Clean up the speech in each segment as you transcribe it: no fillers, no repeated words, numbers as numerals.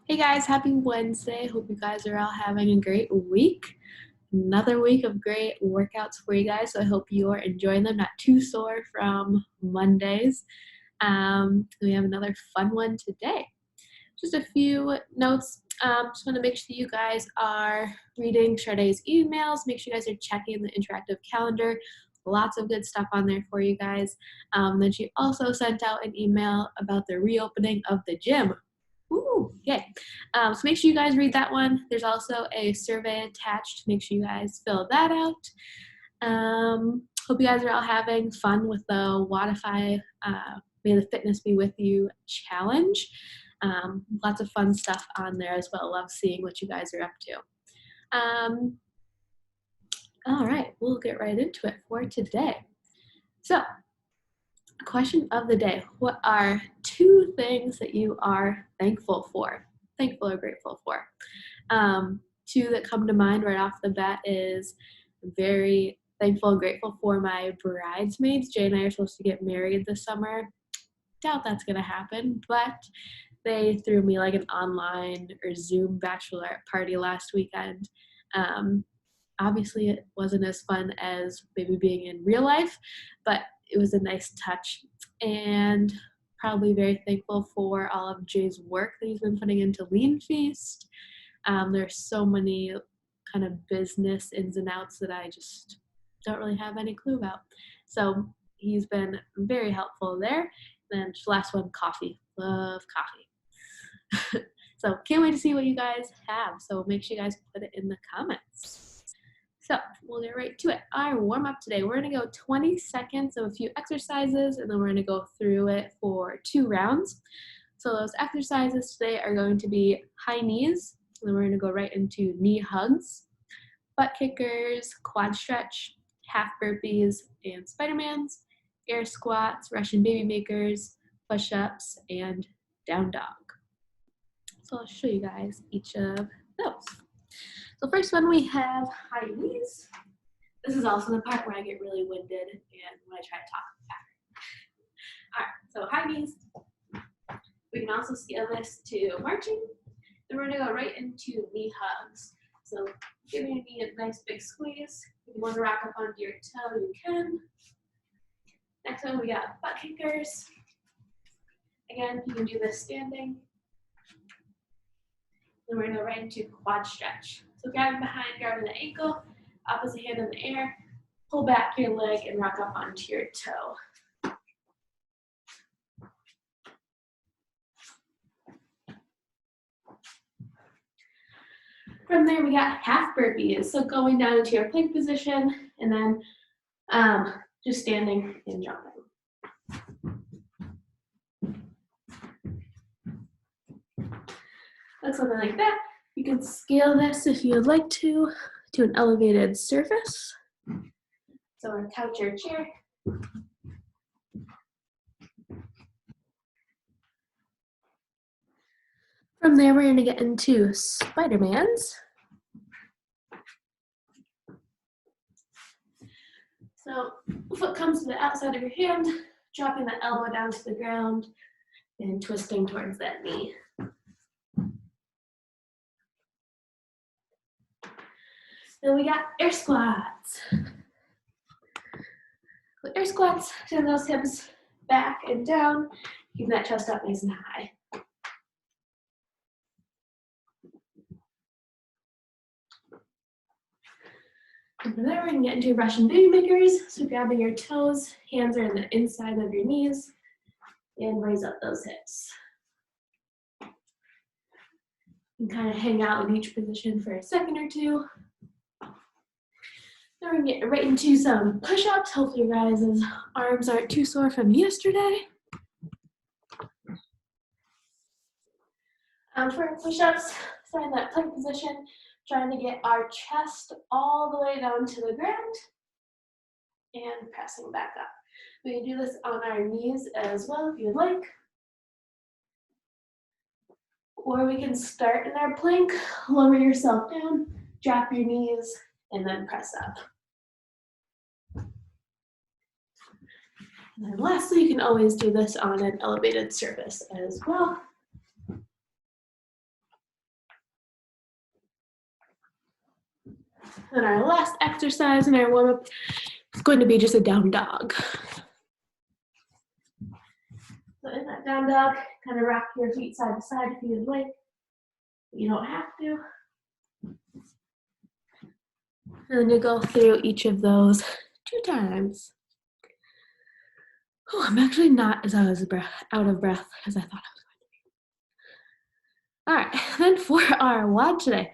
Hey guys, happy Wednesday. Hope you guys are all having a great week. Another week of great workouts for you guys. So I hope you are enjoying them, not too sore from Mondays. We have another fun one today. Just a few notes. Just want to make sure you guys are reading Sade's emails. Make sure you guys are checking the interactive calendar. Lots of good stuff on there for you guys. Then she also sent out an email about the reopening of the gym. Ooh, yay. So make sure you guys read that one. There's also a survey attached. Make sure you guys fill that out. Hope you guys are all having fun with the Wodify May the Fitness Be With You challenge. Lots of fun stuff on there as well. Love seeing what you guys are up to. All right, we'll get right into it for today. So, question of the day. What are 2 things that you are thankful for? Thankful or grateful for? 2 that come to mind right off the bat is very thankful and grateful for my bridesmaids. Jay and I are supposed to get married this summer. Doubt that's going to happen, but they threw me like an online or Zoom bachelorette party last weekend. Obviously, it wasn't as fun as maybe being in real life, but it was a nice touch, and probably very thankful for all of Jay's work that he's been putting into Lean Feast. There's so many kind of business ins and outs that I just don't really have any clue about. So he's been very helpful there. And then just last one, coffee. Love coffee. So can't wait to see what you guys have. So make sure you guys put it in the comments. So we'll get right to it. Our warm up today, we're gonna go 20 seconds of a few exercises, and then we're gonna go through it for 2 rounds. So those exercises today are going to be high knees, and then we're gonna go right into knee hugs, butt kickers, quad stretch, half burpees and Spider-Mans, air squats, Russian baby makers, push-ups, and down dog. So I'll show you guys each of those. So first one, we have high knees. This is also the part where I get really winded and when I try to talk back. All right, so high knees. We can also scale this to marching. Then we're gonna go right into knee hugs. So giving your knee a nice big squeeze. If you want to rock up onto your toe, you can. Next one, we got butt kickers. Again, you can do this standing. Then we're gonna go right into quad stretch. So grabbing behind, grabbing the ankle, opposite hand in the air, pull back your leg and rock up onto your toe. From there, we got half burpees. So going down into your plank position and then just standing and jumping. Looks something like that. You can scale this if you would like to an elevated surface. So a couch or chair. From there, we're going to get into Spider-Mans. So foot comes to the outside of your hand, dropping the elbow down to the ground and twisting towards that knee. Then we got air squats. With air squats, send those hips back and down, keep that chest up nice and high. And from there, we're going to get into Russian baby makers. So grabbing your toes, hands are in the inside of your knees, and raise up those hips. You can kind of hang out in each position for a second or two. Now we're going to get right into some push-ups. Hopefully your guys' arms aren't too sore from yesterday. For push-ups, start in that plank position, trying to get our chest all the way down to the ground and pressing back up. We can do this on our knees as well if you'd like. Or we can start in our plank, lower yourself down, drop your knees, and then press up. And then lastly, you can always do this on an elevated surface as well. Then our last exercise in our warm-up is going to be just a down dog. So in that down dog, kind of rock your feet side to side if you'd like. You don't have to. And then you go through each of those 2 times. Oh, I'm actually not as out of breath as I thought I was going to be. All right, then for our WOD today,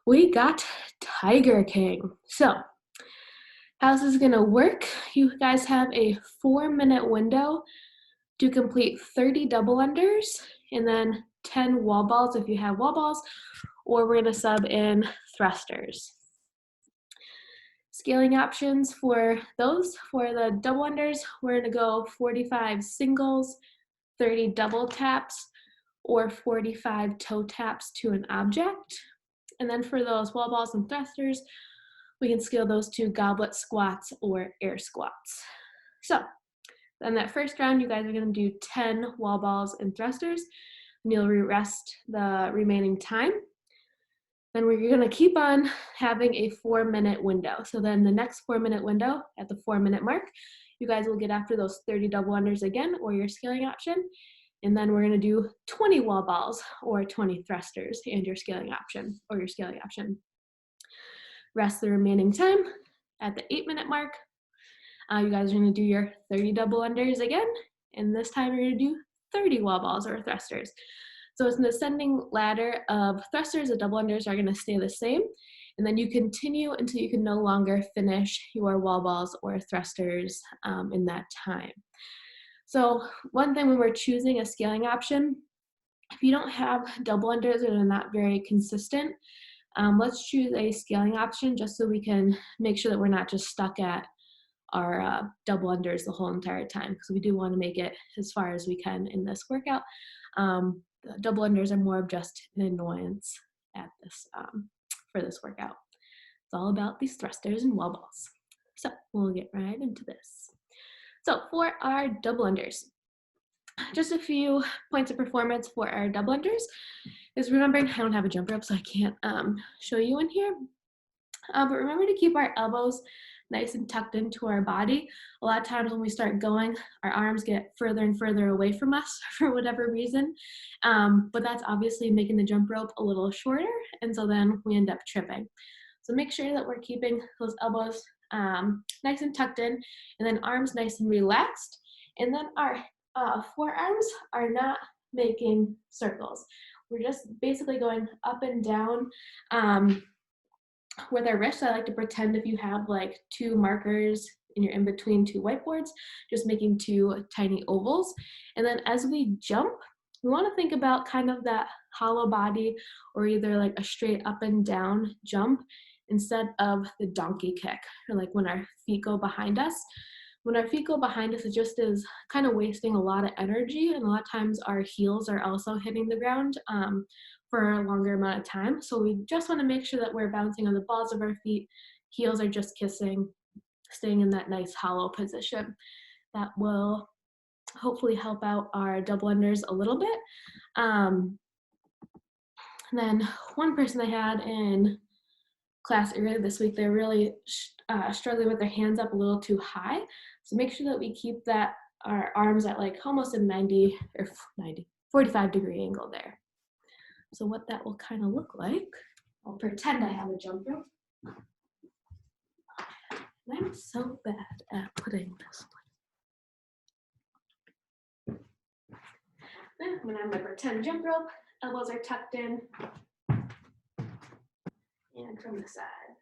we got Tiger King. So how this is gonna work, you guys have a 4-minute window to complete 30 double unders and then 10 wall balls if you have wall balls, or we're gonna sub in thrusters. Scaling options for those, for the double unders, we're gonna go 45 singles, 30 double taps, or 45 toe taps to an object. And then for those wall balls and thrusters, we can scale those to goblet squats or air squats. So then that first round, you guys are gonna do 10 wall balls and thrusters, and you'll rest the remaining time. Then we're gonna keep on having a 4-minute window. So then the next 4-minute window, at the 4-minute mark, you guys will get after those 30 double unders again, or your scaling option. And then we're gonna do 20 wall balls or 20 thrusters and your scaling option, or your scaling option. Rest the remaining time. At the 8-minute mark, you guys are gonna do your 30 double unders again, and this time you're gonna do 30 wall balls or thrusters. So it's an ascending ladder of thrusters. The double unders are gonna stay the same, and then you continue until you can no longer finish your wall balls or thrusters in that time. So one thing when we're choosing a scaling option, if you don't have double unders or they're not very consistent, let's choose a scaling option just so we can make sure that we're not just stuck at our double unders the whole entire time, because we do want to make it as far as we can in this workout. Double unders are more of just an annoyance at this for this workout. It's all about these thrusters and wall balls. So we'll get right into this. So for our double unders, just a few points of performance for our double unders is remembering I don't have a jump rope, so I can't show you in here. But remember to keep our elbows nice and tucked into our body. A lot of times when we start going, our arms get further and further away from us for whatever reason. But that's obviously making the jump rope a little shorter, and so then we end up tripping. So make sure that we're keeping those elbows nice and tucked in, and then arms nice and relaxed. And then our forearms are not making circles. We're just basically going up and down with our wrists. I like to pretend if you have like 2 markers and you're in between 2 whiteboards, just making 2 tiny ovals. And then as we jump, we want to think about kind of that hollow body, or either like a straight up and down jump instead of the donkey kick, or like when our feet go behind us. When our feet go behind us, it just is kind of wasting a lot of energy, and a lot of times our heels are also hitting the ground for a longer amount of time. So we just want to make sure that we're bouncing on the balls of our feet, heels are just kissing, staying in that nice hollow position. That will hopefully help out our double unders a little bit. And then one person I had in class earlier this week, they're really struggling with their hands up a little too high. So make sure that we keep that our arms at like almost a 45 degree angle there. So what that will kind of look like, I'll pretend I have a jump rope. I'm so bad at putting this one. Then I'm gonna have my pretend jump rope, elbows are tucked in, and from the side.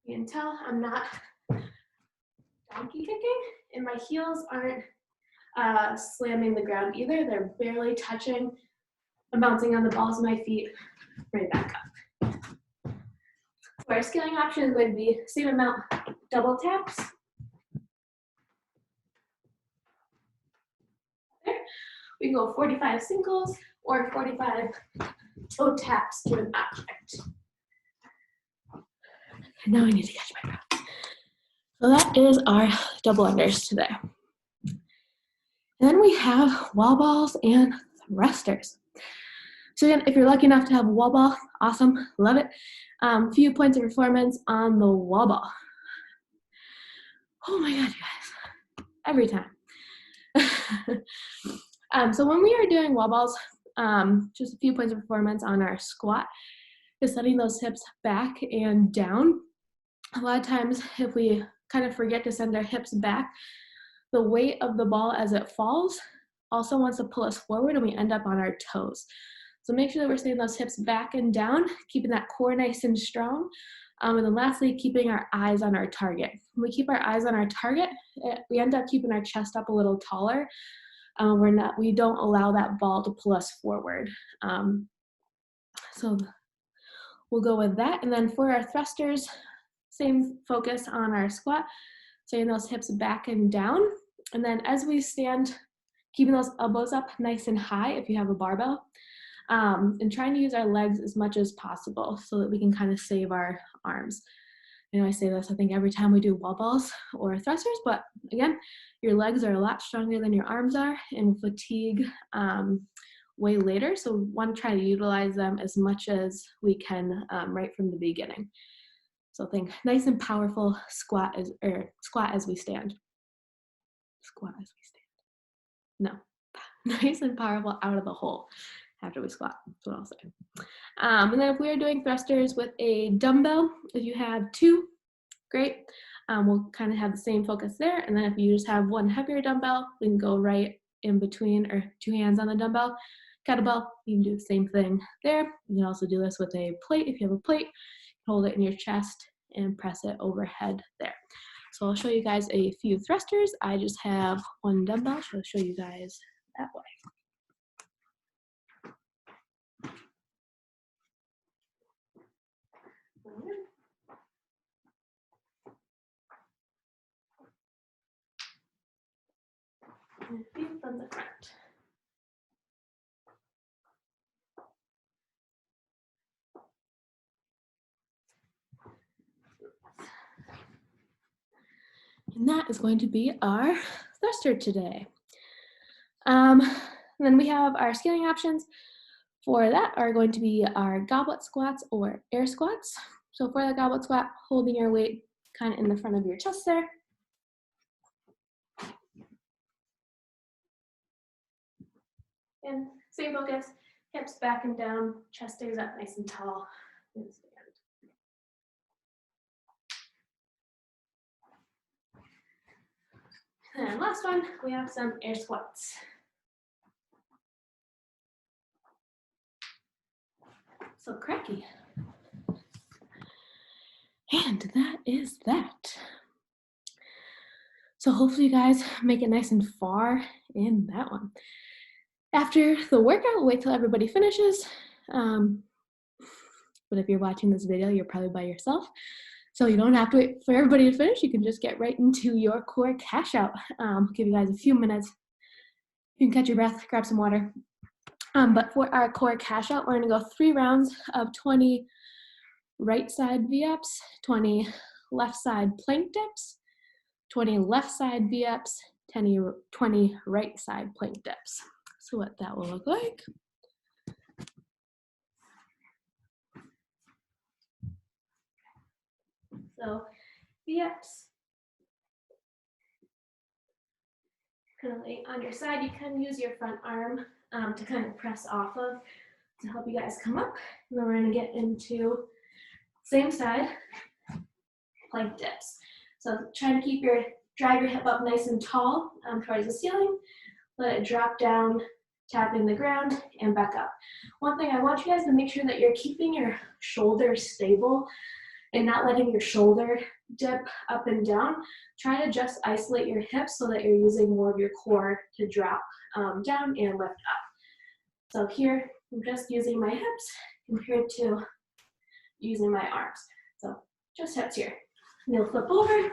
You can tell I'm not donkey kicking, and my heels aren't slamming the ground either. They're barely touching. I'm bouncing on the balls of my feet, right back up. So our scaling option is going to be same amount, double taps. There. We can go 45 singles or 45 toe taps to an object. And now I need to catch my breath. So that is our double unders today. And then we have wall balls and thrusters. So again, if you're lucky enough to have a wall ball, awesome, love it. Few points of performance on the wall ball. Oh my God, you guys, every time. So when we are doing wall balls, just a few points of performance on our squat is setting those hips back and down. A lot of times if we kind of forget to send our hips back, the weight of the ball as it falls also wants to pull us forward and we end up on our toes. So make sure that we're sending those hips back and down, keeping that core nice and strong. And then lastly, keeping our eyes on our target. When we keep our eyes on our target, we end up keeping our chest up a little taller. We don't allow that ball to pull us forward. So we'll go with that. And then for our thrusters, same focus on our squat, sending those hips back and down. And then as we stand, keeping those elbows up nice and high if you have a barbell, and trying to use our legs as much as possible so that we can kind of save our arms. I know I say this, I think, every time we do wall balls or thrusters, but again, your legs are a lot stronger than your arms are and fatigue way later. So we want to try to utilize them as much as we can right from the beginning. So think nice and powerful squat as we stand. Squat as we stand. No, nice and powerful out of the hole after we squat. That's what I'll say. And then if we are doing thrusters with a dumbbell, if you have two, great. We'll kind of have the same focus there. And then if you just have one heavier dumbbell, we can go right in between or two hands on the dumbbell. Kettlebell, you can do the same thing there. You can also do this with a plate. If you have a plate, hold it in your chest and press it overhead there. So I'll show you guys a few thrusters. I just have one dumbbell, so I'll show you guys that way. And feet from the front. And that is going to be our thruster today. Then we have our scaling options. For that are going to be our goblet squats or air squats. So for the goblet squat, holding your weight kind of in the front of your chest there. And same focus, hips back and down, chest stays up nice and tall. And stand. And last one, we have some air squats. So cracky. And that is that. So hopefully you guys make it nice and far in that one. After the workout, wait till everybody finishes. But if you're watching this video, you're probably by yourself. So you don't have to wait for everybody to finish. You can just get right into your core cash out. Give you guys a few minutes. You can catch your breath, grab some water. But for our core cash out, we're gonna go 3 rounds of 20 right side V-ups, 20 left side plank dips, 20 left side V-ups, 20 right side plank dips. So what that will look like. So V-ups, kind of lay on your side. You can use your front arm to kind of press off of to help you guys come up. And then we're gonna get into same side plank dips. So try to drive your hip up nice and tall towards the ceiling. Let it drop down, tapping the ground and back up. One thing I want you guys to make sure that you're keeping your shoulders stable and not letting your shoulder dip up and down. Try to just isolate your hips so that you're using more of your core to drop down and lift up. So here, I'm just using my hips compared to using my arms. So just hips here. And you'll flip over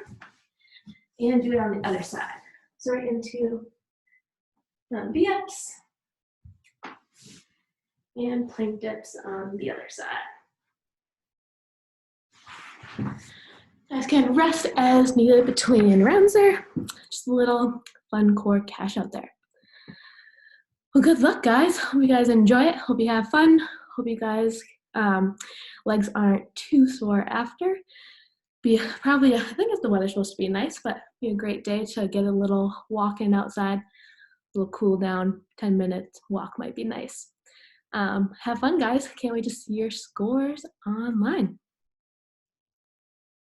and do it on the other side. So right into V-ups and plank dips on the other side. You guys can rest as needed between rounds there. Just a little fun core cash out there. Well, good luck, guys. Hope you guys enjoy it. Hope you have fun. Hope you guys um, legs aren't too sore after. Be probably, I think the weather's supposed to be nice, but be a great day to get a little walk in outside, a little cool down. 10 minutes walk might be nice. Have fun, guys. Can't wait to see your scores online.